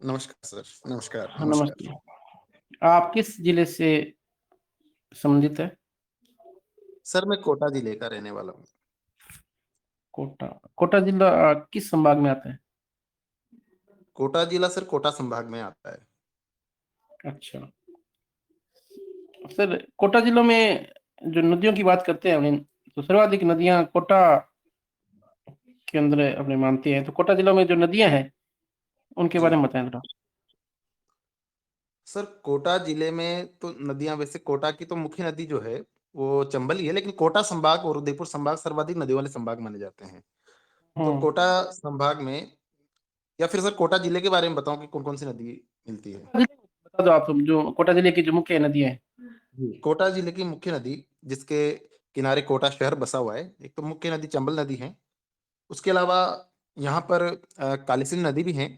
नमस्कार सर, नमस्कार, हाँ, नमस्कार। नमस्ते। आप किस जिले से संबंधित है? सर मैं कोटा जिले का रहने वाला हूँ। कोटा। कोटा जिला किस संभाग में आता है? कोटा जिला सर कोटा संभाग में आता है। अच्छा। सर, कोटा जिलों में जो नदियों की बात करते हैं अपने, तो सर्वाधिक नदियां कोटा के अंदर अपने मानते हैं। तो कोटा जिलों में जो नदियां हैं उनके जी बारे में बताएं जरा। सर, कोटा जिले में तो नदियां, वैसे कोटा की तो मुख्य नदी जो है वो चंबल ही है, लेकिन कोटा संभाग और उदयपुर संभाग सर्वाधिक नदियों वाले संभाग माने जाते हैं। तो हम्म। कोटा संभाग में, या फिर सर कोटा जिले के बारे में बताऊं कि कौन कौन सी नदी मिलती है। कोटा जिले बता दो आप, जो कोटा जिले की जो मुख्य नदियां हैं। जी, कोटा जिले की मुख्य नदी जिसके किनारे कोटा शहर बसा हुआ है, एक तो मुख्य नदी चंबल नदी है। उसके अलावा यहाँ पर कालीसिंध नदी भी है,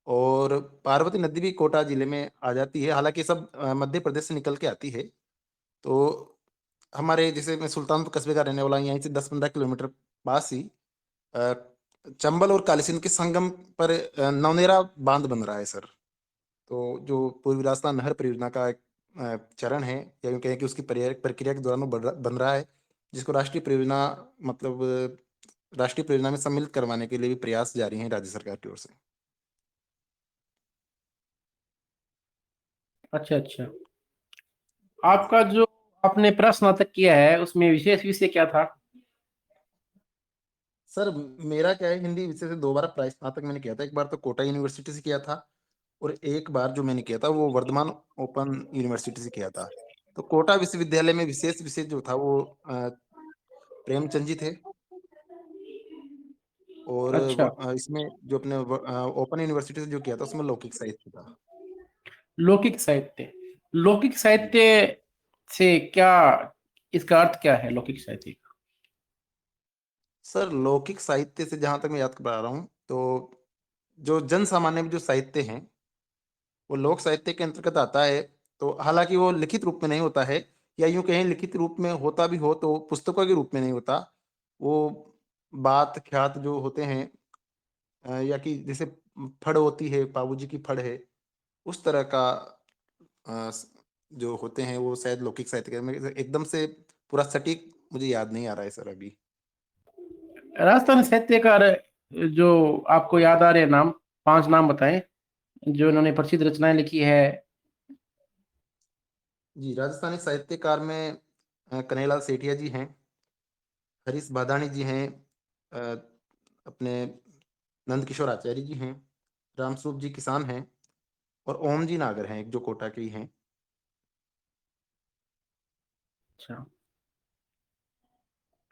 और पार्वती नदी भी कोटा जिले में आ जाती है। हालांकि ये सब मध्य प्रदेश से निकल के आती है। तो हमारे, जैसे मैं सुल्तानपुर कस्बे का रहने वाला हूं, यहीं से 10-15 किलोमीटर पास ही अ, चंबल और कालीसिंध के संगम पर नौनेरा बांध बन रहा है सर। तो जो पूर्वी राजस्थान नहर परियोजना का एक चरण है, या यूं कहें कि उसकी प्रक्रिया के दौरान वो बन रहा है, जिसको राष्ट्रीय परियोजना, मतलब राष्ट्रीय परियोजना में सम्मिलित करवाने के लिए भी प्रयास जारी हैं राज्य सरकार की ओर से। अच्छा अच्छा। आपका जो आपने प्रस्नातक किया है उसमें विशेष विषय क्या था? सर मेरा क्या है, हिंदी विषय से दो बार प्राय स्नातक मैंने किया था। एक बार तो कोटा यूनिवर्सिटी से किया था, और एक बार जो मैंने किया था वो वर्धमान ओपन यूनिवर्सिटी से किया था। तो कोटा विश्वविद्यालय में विशेष विषय जो था वो प्रेमचंद जी थे। और अच्छा। इसमें जो अपने ओपन यूनिवर्सिटी से जो किया था उसमें लौकिक साहित्य था। लौकिक साहित्य। लौकिक जी साहित्य से क्या, इसका अर्थ क्या है लौकिक साहित्य का? सर, लौकिक साहित्य से जहां तक मैं याद कर पा रहा हूँ, तो जो जन सामान्य में जो साहित्य हैं वो लोक साहित्य के अंतर्गत आता है। तो हालांकि वो लिखित रूप में नहीं होता है, या यूं कहें लिखित रूप में होता भी हो तो पुस्तकों के रूप में नहीं होता। वो बात ख्यात जो होते हैं, या कि जैसे फड़ होती है, पाबूजी की फड़ है, उस तरह का जो होते हैं वो शायद लौकिक साहित्य के में एकदम से पूरा सटीक मुझे याद नहीं आ रहा है सर अभी। राजस्थान साहित्यकार जो आपको याद आ रहे हैं नाम, 5 नाम बताएं जो इन्होंने प्रसिद्ध रचनाएं लिखी है। जी, राजस्थानी साहित्यकार में कन्हैयालाल सेठिया जी हैं, हरीश बादाणी जी हैं, अ, अपने नंद किशोर आचार्य जी हैं, रामस्वरूप जी किसान हैं, और ओम जी नागर हैं, एक जो कोटा के ही हैं। अच्छा।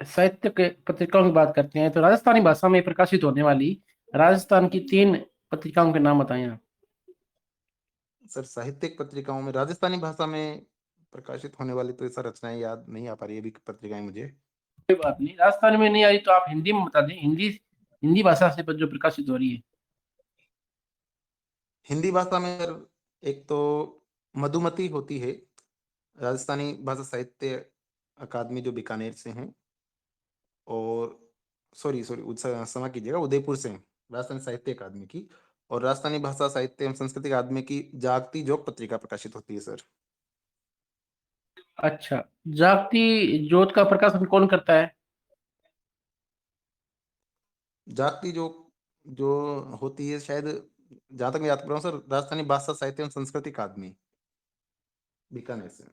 साहित्य के पत्रिकाओं की बात करते हैं तो राजस्थानी भाषा में प्रकाशित होने वाली राजस्थान की 3 पत्रिकाओं के नाम बताएं आप। सर साहित्यिक पत्रिकाओं में राजस्थानी भाषा में प्रकाशित होने वाली तो सर रचनाएं याद नहीं आ पा रही है अभी पत्रिकाएं मुझे। कोई बात नहीं, राजस्थान में नहीं आई तो आप हिंदी में बता दें। हिंदी हिंदी भाषा से जो प्रकाशित हो रही है। हिंदी भाषा में सर एक तो मधुमती होती है, राजस्थानी भाषा साहित्य अकादमी जो बीकानेर से हैं, और सॉरी सॉरी क्षमा कीजिएगा, उदयपुर से हैं, राजस्थानी साहित्य अकादमी की। और राजस्थानी भाषा साहित्य एवं संस्कृति अकादमी की जागती जोग पत्रिका प्रकाशित होती है सर। अच्छा। जागती ज्योत का प्रकाशन कौन करता है? जागती जोग जो होती है शायद, जहां तक मैं याद कर रहा हूँ सर, राजस्थानी भाषा साहित्य एवं संस्कृति अकादमी बीकानेर से।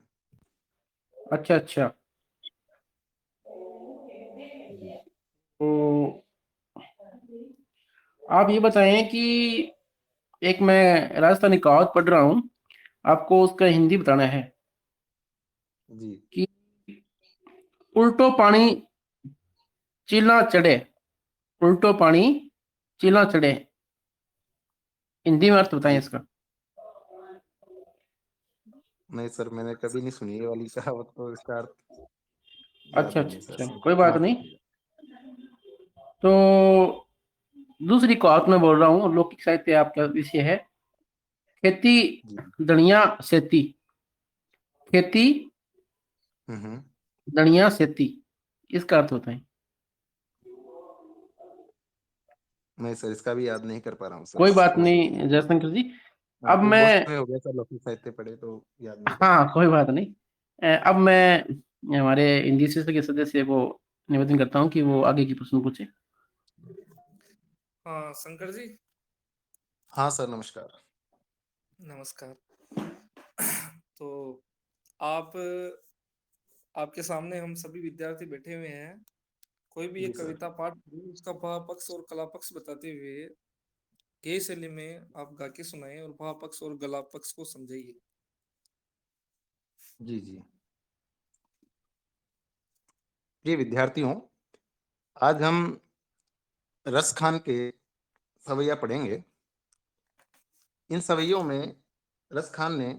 अच्छा अच्छा। जी तो आप ये बताएं कि एक मैं राजस्थानी कहावत पढ़ रहा हूँ, आपको उसका हिंदी बताना है जी। कि उल्टो पानी चिल्ला चढ़े। उल्टो पानी चिल्ला चढ़े, हिंदी में अर्थ बताएं जी इसका। नहीं सर, मैंने कभी नहीं सुनी ये वाली कहावत, तो इसका अर्थ याद अच्छा नहीं अच्छा है सर, अच्छा, सर कोई बात क्षमा नहीं। कीजिए। तो दूसरी कहावत में बोल रहा हूँ, लौकिक साहित्य आपका विषय है। खेती जी। दणिया सेती। खेती हम्म। दणिया सेती, इसका अर्थ होता है। नहीं सर, इसका भी याद नहीं कर पा रहा हूँ सर। कोई बात सॉरी। नहीं जयशंकर जी। हाँ, अब वो बहुत मैं, समय हो गया सर लौकिक साहित्य पढ़े, तो याद नहीं कर पा हाँ रहा। कोई बात नहीं। अब मैं हमारे इंडस्ट्री के सदस्य को निवेदन करता हूँ कि वो आगे की प्रश्न पूछे। हाँ शंकर जी, हाँ सर, नमस्कार। नमस्कार। तो आप आपके सामने हम सभी विद्यार्थी बैठे हुए हैं। कोई भी जी एक सर। कविता पाठ करें, उसका भाव पक्ष और कला पक्ष बताते हुए गेय शैली में आप गा के सुनाएं और भाव पक्ष और गला पक्ष को समझाइए। जी जी। प्रिय विद्यार्थियों, आज हम रस खान के सवैया पढ़ेंगे। इन सवैयों में रस खान ने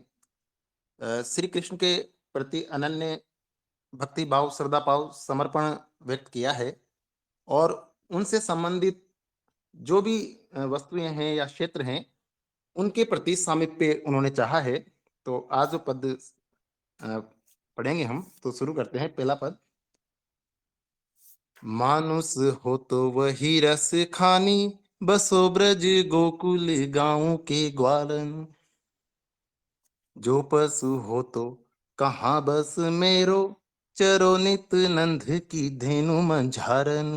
श्री कृष्ण के प्रति अनन्य भक्ति भाव, श्रद्धा भाव, समर्पण व्यक्त किया है, और उनसे संबंधित जो भी वस्तुएं हैं या क्षेत्र हैं, उनके प्रति सामीप्य उन्होंने चाहा है। तो आज जो पद पढ़ेंगे हम, तो शुरू करते हैं। पहला पद। मानुष हो तो वही रस खानी, बसो ब्रज गोकुल गाँव के ग्वालन। जो पशु हो तो कहाँ बस मेरो, चरो नित नंद की धेनु मंझारन।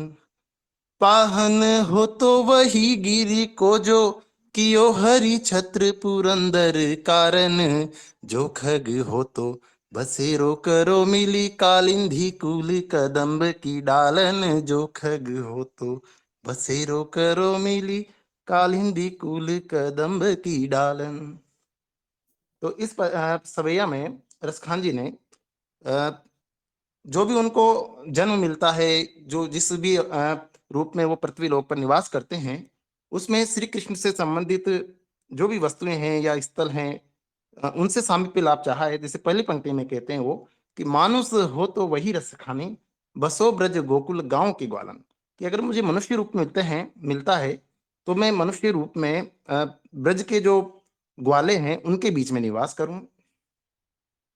पाहन हो तो वही गिरी को जो, कियो हरि छत्र पुरंदर कारण। जो खग हो तो बसेरो करो मिली, कालिंदी कुल कदम्ब की डालन। जो खग हो तो बसेरो करो मिली, कालिंदी कुल कदम्ब की डालन। तो इस सवैया में रसखान जी ने जो भी उनको जन्म मिलता है, जो जिस भी रूप में वो पृथ्वी लोक पर निवास करते हैं, उसमें श्री कृष्ण से संबंधित जो भी वस्तुएं हैं या स्थल हैं, उनसे सामीप्य लाभ चाहा है। जैसे पहली पंक्ति में कहते हैं वो कि मानुष हो तो वही रस खानी, बसो ब्रज गोकुल गांव की ग्वालन। कि अगर मुझे मनुष्य रूप मिलता है, तो मैं मनुष्य रूप में ब्रज के जो ग्वाले हैं उनके बीच में निवास करूं।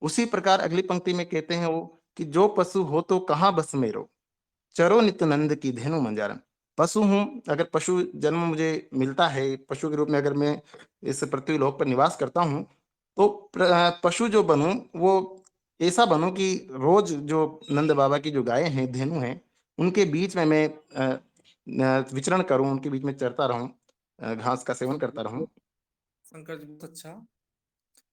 उसी प्रकार अगली पंक्ति में कहते हैं वो कि जो पशु हो तो कहाँ बस मेरो, चरो नित नंद की धेनु मंजारन। पशु हूं, अगर पशु जन्म मुझे मिलता है, पशु के रूप में अगर मैं इस पृथ्वी लोक पर निवास करता हूं, तो पशु जो बनूं, वो ऐसा बनूं कि रोज जो नंद बाबा की जो गायें हैं, धेनु हैं, उनके बीच में मैं विचरण करूं, उनके बीच में चरता रहूं, घास का सेवन करता रहूं। शंकर जी बहुत अच्छा।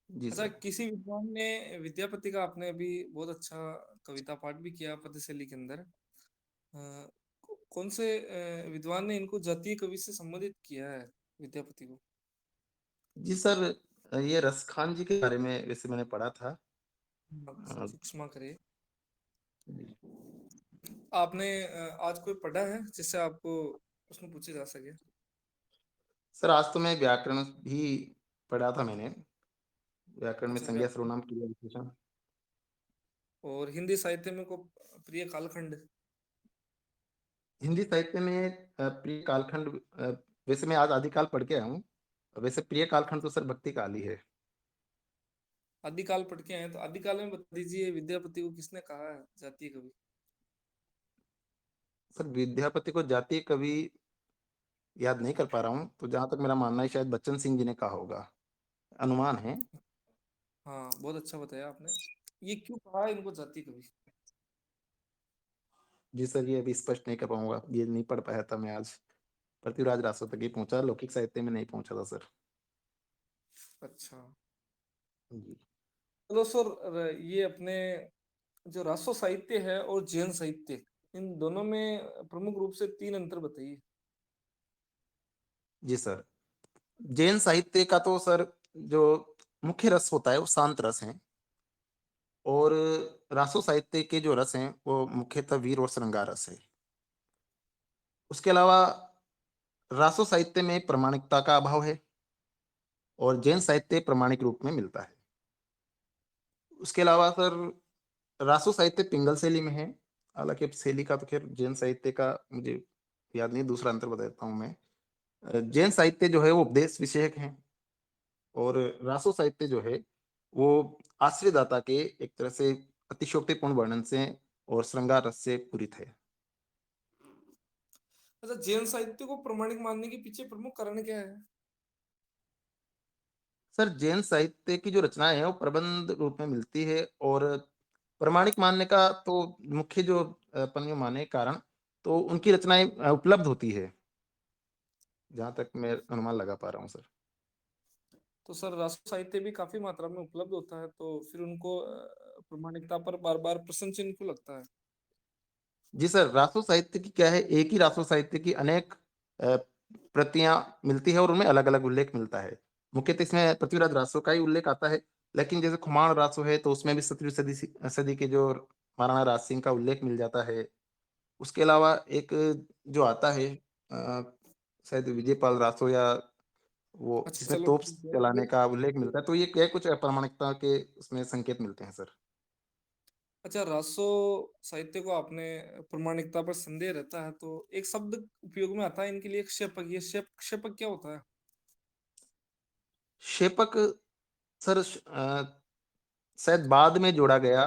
जी अच्छा, सर। किसी विद्वान ने विद्यापति का आपने अभी बहुत अच्छा कविता पाठ भी किया पद्यशैली के अंदर। कौन से विद्वान ने इनको जातीय कवि से संबोधित किया है विद्यापति को? जी सर, ये रस खान जी के बारे में वैसे मैंने पढ़ा था। अ, सूक्ष्म करे। आपने आज कोई पढ़ा है जिससे आपको प्रश्न पूछे जा सके? सर, आज तो मैं व्याकरण भी पढ़ा था मैंने। व्याकरण में अच्छा, संज्ञा सर्वनाम क्रिया विशेषण। और हिंदी साहित्य में को प्रिय कालखंड? हिंदी साहित्य में प्रिय कालखंड, वैसे मैं आज आदिकाल पढ़ के आया हूँ। वैसे प्रिय कालखंड तो सर भक्ति काल ही है। आदिकाल पढ़ के आए तो आदिकाल में बता दीजिए विद्यापति को किसने कहा है जातीय कवि? सर, विद्यापति को जातीय कवि याद नहीं कर पा रहा हूँ, तो जहां तक मेरा मानना है शायद बच्चन सिंह जी ने कहा होगा, अनुमान है। हाँ, बहुत अच्छा बताया आपने। ये क्यों कहा है इनको जातीय कवि? जी सर, ये अभी स्पष्ट नहीं कर पाऊंगा, ये नहीं पढ़ पाया था मैं आज। पृथ्वीराज रासो तक ही पहुंचा, लौकिक साहित्य में नहीं पहुंचा था सर। अच्छा, जी। चलो सर, ये अपने जो रासो साहित्य है और जैन साहित्य, इन दोनों में प्रमुख रूप से तीन अंतर बताइए। जी सर, जैन साहित्य का तो सर जो मुख्य रस होता है वो शांत रस है, और रासो साहित्य के जो रस हैं वो मुख्यतः वीर और श्रृंगार रस है। उसके अलावा रासो साहित्य में प्रामाणिकता का अभाव है, और जैन साहित्य प्रामाणिक रूप में मिलता है। उसके अलावा सर रासो साहित्य पिंगल शैली में है। हालांकि अब शैली का तो खैर जैन साहित्य का मुझे याद नहीं, दूसरा अंतर बता देता हूँ मैं। जैन साहित्य जो है वो उपदेश विषयक है, और रासो साहित्य जो है वो आश्रयदाता के एक तरह से अतिशयोक्तिपूर्ण वर्णन से और श्रृंगार रस से पूरित है। अच्छा, जैन साहित्य को प्रमाणिक मानने के पीछे प्रमुख कारण क्या है? सर जैन साहित्य की जो रचनाएं हैं वो प्रबंध रूप में मिलती है, और प्रमाणिक मानने का तो मुख्य जो अपन ये माने कारण, तो उनकी रचनाएं उपलब्ध होती है, जहां तक मैं अनुमान लगा पा रहा हूँ सर। तो सर राष्ट्र साहित्य भी काफी मात्रा में उपलब्ध होता है, तो फिर उनको प्रमाणिकता पर बार बार प्रश्न चिन्ह क्यों लगता है? जी सर, रासो साहित्य की क्या है, एक ही रासो साहित्य की अनेक प्रतियां मिलती है और उनमें अलग अलग उल्लेख मिलता है। मुख्यतः इसमें पृथ्वीराज रासो का ही उल्लेख आता है, लेकिन जैसे खुमान रासो है तो उसमें भी 17वीं सदी के जो महाराणा राज सिंह का उल्लेख मिल जाता है। उसके अलावा एक जो आता है शायद विजयपाल रासो, या वो अच्छा जिसमें चलो तोप ठीक है चलाने फिर। का उल्लेख मिलता है, तो ये क्या कुछ अप्रामाणिकता के उसमें संकेत मिलते हैं सर। अच्छा, रासो साहित्य को आपने प्रमाणिकता पर संदेह रहता है, तो एक शब्द उपयोग में आता है इनके लिए, क्षेपक। ये क्षेपक क्या होता है? शेपक सर शायद बाद में जोड़ा गया,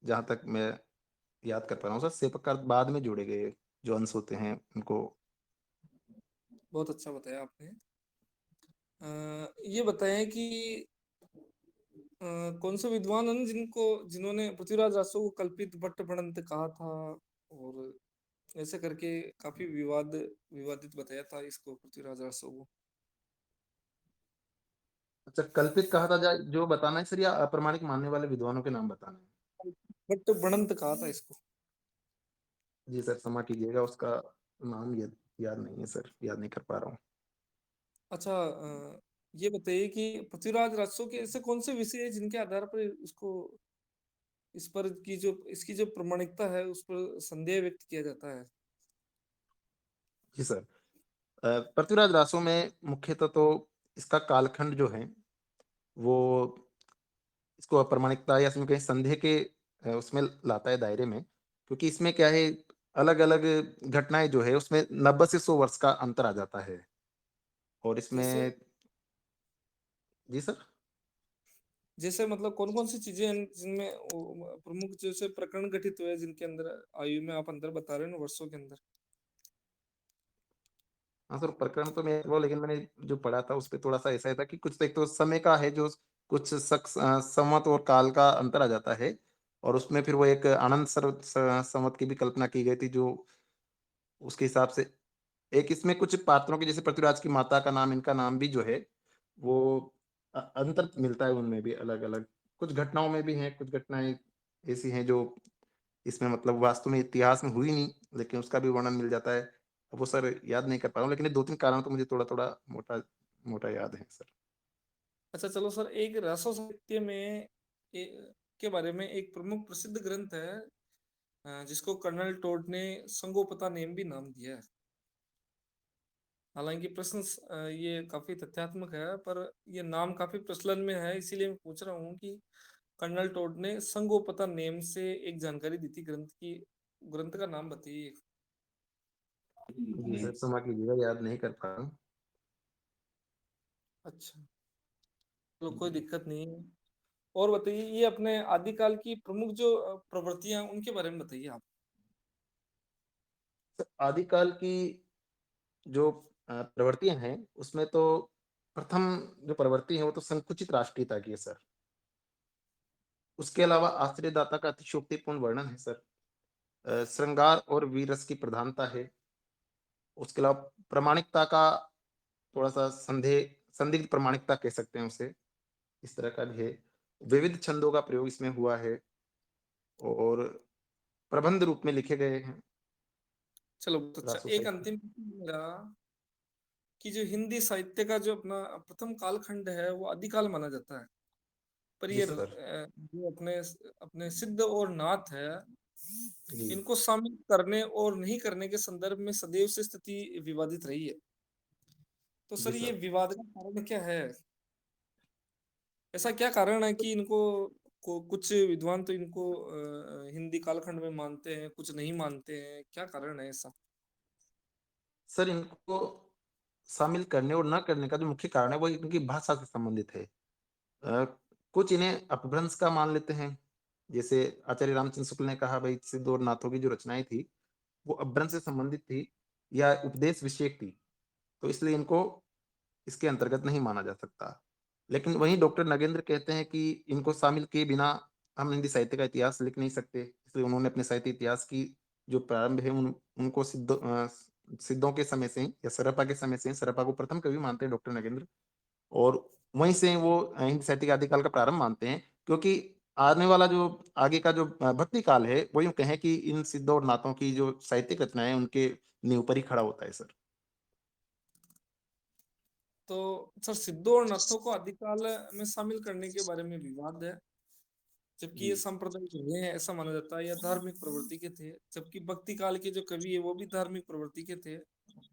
जहां तक मैं याद कर पा रहा हूँ सर, शेपक का अर्थ बाद में जोड़े गए जो अंश होते हैं उनको। बहुत अच्छा बताया आपने। ये बताएं कि कौन से विद्वान हैं जिन्होंने पृथ्वीराज रासो को कल्पित भट्ट भणंत कहा था, और ऐसे करके काफी विवादित बताया था इसको, पृथ्वीराज रासो को। अच्छा, कल्पित कहा था, जो बताना है सर, या अप्रमाणिक मानने वाले विद्वानों के नाम बताना है? भट्ट भणंत कहा था इसको। जी सर, क्षमा कीजिएगा, उसका नाम याद नहीं है सर, याद नहीं कर पा रहा हूँ। अच्छा, ये बताइए कि पृथ्वीराज रासो के ऐसे कौन से विषय है जिनके आधार पर इसको, इस पर की जो इसकी जो प्रमाणिकता है उस पर संदेह व्यक्त किया जाता है? जी सर, पृथ्वीराज रासो में मुख्यतः तो इसका कालखंड जो है वो इसको अप्रमाणिकता या इसमें कहीं संदेह के उसमें लाता है दायरे में, क्योंकि इसमें क्या है, अलग अलग घटनाएं जो है उसमें 90 से 100 वर्ष का अंतर आ जाता है। और जैसे इसमें जी सर, जैसे मतलब कौन कौन सी चीजें हैं जिनमें प्रमुख जैसे प्रकरण घटित हुए हैं, जिनके अंदर आयु में आप अंतर बता रहे हैं ना, वर्षों के अंदर? हाँ सर, प्रकरण तो मैं वो, लेकिन मैंने जो पढ़ा था उस पे थोड़ा सा ऐसा ही था कि कुछ एक तो समय का है, जो कुछ संवत और काल का अंतर आ जाता है, और उसमें फिर वो एक आनंद संवत की भी कल्पना की गई थी, जो उसके हिसाब से एक इसमें कुछ पात्रों के, जैसे पृथ्वीराज की माता का नाम, इनका नाम भी जो है वो अंतर मिलता है उनमें भी अलग अलग, कुछ घटनाओं में भी हैं, कुछ घटनाएं ऐसी हैं जो इसमें मतलब वास्तव में इतिहास में हुई नहीं, लेकिन उसका भी वर्णन मिल जाता है। अब वो सर याद नहीं कर पा रहा हूँ, लेकिन ये दो तीन कारण तो मुझे थोड़ा थोड़ा मोटा मोटा याद है सर। अच्छा चलो सर, एक रसो साहित्य में के बारे में एक प्रमुख प्रसिद्ध ग्रंथ है, जिसको कर्नल टोड ने संगोपता नेम भी नाम दिया है। हालांकि प्रश्न ये काफी तथ्यात्मक है, पर ये नाम काफी प्रचलन में है, इसीलिए मैं पूछ रहा हूँ कि कर्नल टोड ने संगोपता नेम से एक जानकारी दी थी ग्रंथ की, ग्रंथ का नाम बताइए। जी सर, क्षमा कीजिएगा, याद नहीं कर पा रहा हूँ। अच्छा, तो कोई दिक्कत नहीं है। और बताइए, ये अपने आदिकाल की प्रमुख जो प्रवृत्तियां हैं, उनके बारे में बताइए आप। सर, आदिकाल की जो प्रवृत्तियां हैं उसमें तो प्रथम जो प्रवृत्ति है वो तो संकुचित राष्ट्रीयता की है सर। उसके अलावा आश्चर्यदाता का अतिशयोक्तिपूर्ण वर्णन है सर। श्रृंगार और वीर रस की प्रधानता है। उसके अलावा प्रामाणिकता का थोड़ा सा संदिग्ध प्रामाणिकता कह सकते हैं उसे, इस तरह का भी है। विविध छंदों का प्रयोग इसमें हुआ है, और प्रबंध रूप में लिखे गए हैं चलो बहुत अच्छा। रासो एक साहित्य। अंतिम प्रश्न मेरा, कि जो हिंदी साहित्य का जो अपना प्रथम कालखंड है वो आदिकाल माना जाता है, पर जी ये सर। जो अपने अपने सिद्ध और नाथ है, जी इनको शामिल करने और नहीं करने के संदर्भ में सदैव से स्थिति विवादित रही है। तो जी सर, ये सर। विवाद का कारण क्या है? ऐसा क्या कारण है कि इनको कुछ विद्वान तो इनको हिंदी कालखंड में मानते हैं, कुछ नहीं मानते हैं, क्या कारण है ऐसा? सर, इनको शामिल करने और न करने का जो मुख्य कारण है वो इनकी भाषा से संबंधित है। अ, कुछ इन्हें अपभ्रंश का मान लेते हैं, जैसे आचार्य रामचंद्र शुक्ल ने कहा भाई सिद्ध और नाथों की जो रचनाएं थी वो अपभ्रंश से संबंधित थी। या उपदेश विषयक थी, तो इसलिए इनको इसके अंतर्गत नहीं माना जा सकता। लेकिन वहीं डॉक्टर नगेंद्र कहते हैं कि इनको शामिल किए बिना हम हिंदी साहित्य का इतिहास लिख नहीं सकते, इसलिए उन्होंने अपने साहित्य इतिहास की जो प्रारंभ है उनको सिद्धों के समय से ही या सरपा के समय से ही, सरपा को प्रथम कवि मानते हैं डॉक्टर नगेंद्र, और वहीं से वो हिंदी साहित्य के आदिकाल का प्रारंभ मानते हैं, क्योंकि आने वाला जो आगे का जो भक्ति काल है वो यूं कहें कि इन सिद्धों और नाथों की जो साहित्यिक रचनाएं हैं, उनके नींव पर ही खड़ा होता है सर। तो सर सिद्धों और नाथों को आदिकाल में शामिल करने के बारे में विवाद है, जबकि ये जी सांप्रदायिक रहे हैं ऐसा माना जाता है, या धार्मिक प्रवृत्ति के थे, जबकि भक्ति काल के जो कवि है वो भी धार्मिक प्रवृत्ति के थे,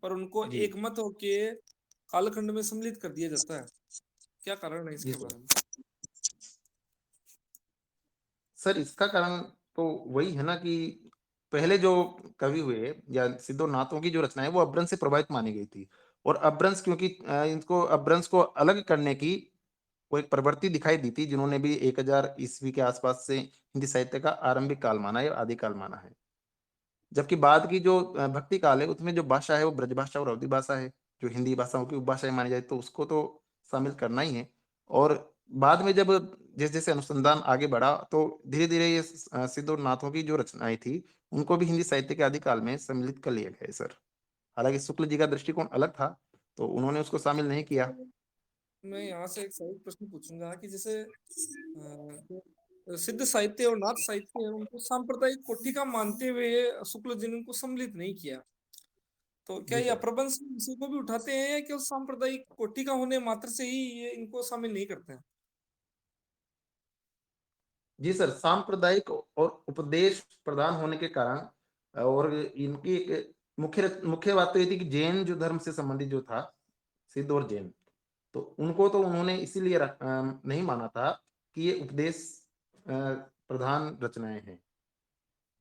पर उनको जी एकमत होके कालखंड में सम्मिलित कर दिया जाता है। क्या कारण है जी इसके सर। बारे में? सर इसका कारण तो वही है ना कि पहले जो कवि हुए या सिद्धो नाथों की जो रचना है वो अपभ्रंश से प्रभावित मानी गई थी, और अपभ्रंश क्योंकि इनको अपभ्रंश को अलग करने की वो एक प्रवृत्ति दिखाई दी थी, जिन्होंने भी 1000 ईस्वी के आसपास से हिंदी साहित्य का आरंभिक काल माना है, आदिकाल माना है। जबकि बाद की जो भक्ति काल है उसमें जो भाषा है वो ब्रज भाषा और अवधी भाषा है, जो हिंदी भाषाओं की उपभाषाएं मानी जाए तो उसको तो शामिल करना ही है। और बाद में जब जैसे जैसे अनुसंधान आगे बढ़ा तो धीरे धीरे ये सिद्धो नाथों की जो रचनाएं थी उनको भी हिंदी साहित्य के आदिकाल में सम्मिलित कर लिया गया है सर। हालांकि शुक्ल जी का दृष्टिकोण अलग था, तो उन्होंने उसको शामिल नहीं किया। मैं यहाँ से एक सही प्रश्न पूछूंगा कि जैसे जो सिद्ध साहित्य और नाथ साहित्य है उनको सांप्रदायिक कोटि का मानते हुए शुक्ल जी ने उनको सम्मिलित नहीं किया, तो क्या जी ये सर। अपप्रभंश विषय को भी उठाते हैं, या केवल सांप्रदायिक कोटि का होने मात्र से ही ये इनको शामिल नहीं करते हैं? जी सर, सांप्रदायिक और उपदेश प्रदान होने के कारण, और इनकी एक मुख्य मुख्य बात तो ये थी कि जैन जो धर्म से संबंधित जो था, सिद्ध और जैन, तो उनको तो उन्होंने इसीलिए नहीं माना था कि ये उपदेश प्रधान रचनाएं हैं,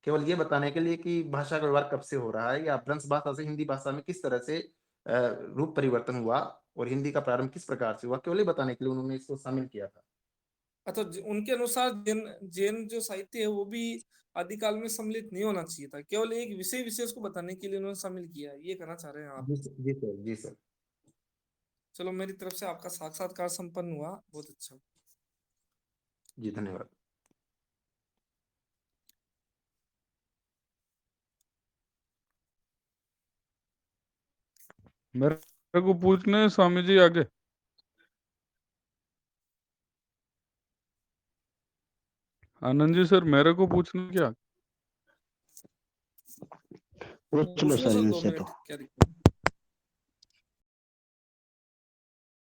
केवल ये बताने के लिए कि भाषा का व्यवहार कब से हो रहा है या अपभ्रंश भाषा से हिंदी भाषा में किस तरह से रूप परिवर्तन हुआ और हिंदी का प्रारंभ किस प्रकार से हुआ, केवल ये बताने के लिए उन्होंने इसको शामिल किया था। अथवा उनके अनुसार जैन जैन जो साहित्य है वो भी आदिकाल में सम्मिलित नहीं होना चाहिए था, केवल एक विषय विशेष को बताने के लिए उन्होंने शामिल किया है, ये कहना चाह रहे हैं आप? जी सर, जी सर, जी सर। चलो, मेरी तरफ से आपका साक्षात्कार संपन्न हुआ, बहुत अच्छा। जी धन्यवाद। मेरे को पूछने स्वामी जी आगे। आनंद जी सर मेरे को पूछना क्या? पूछ लो पूछ लो सर सर, 2 इनसे मिनट, तो। क्या दिक्कत है?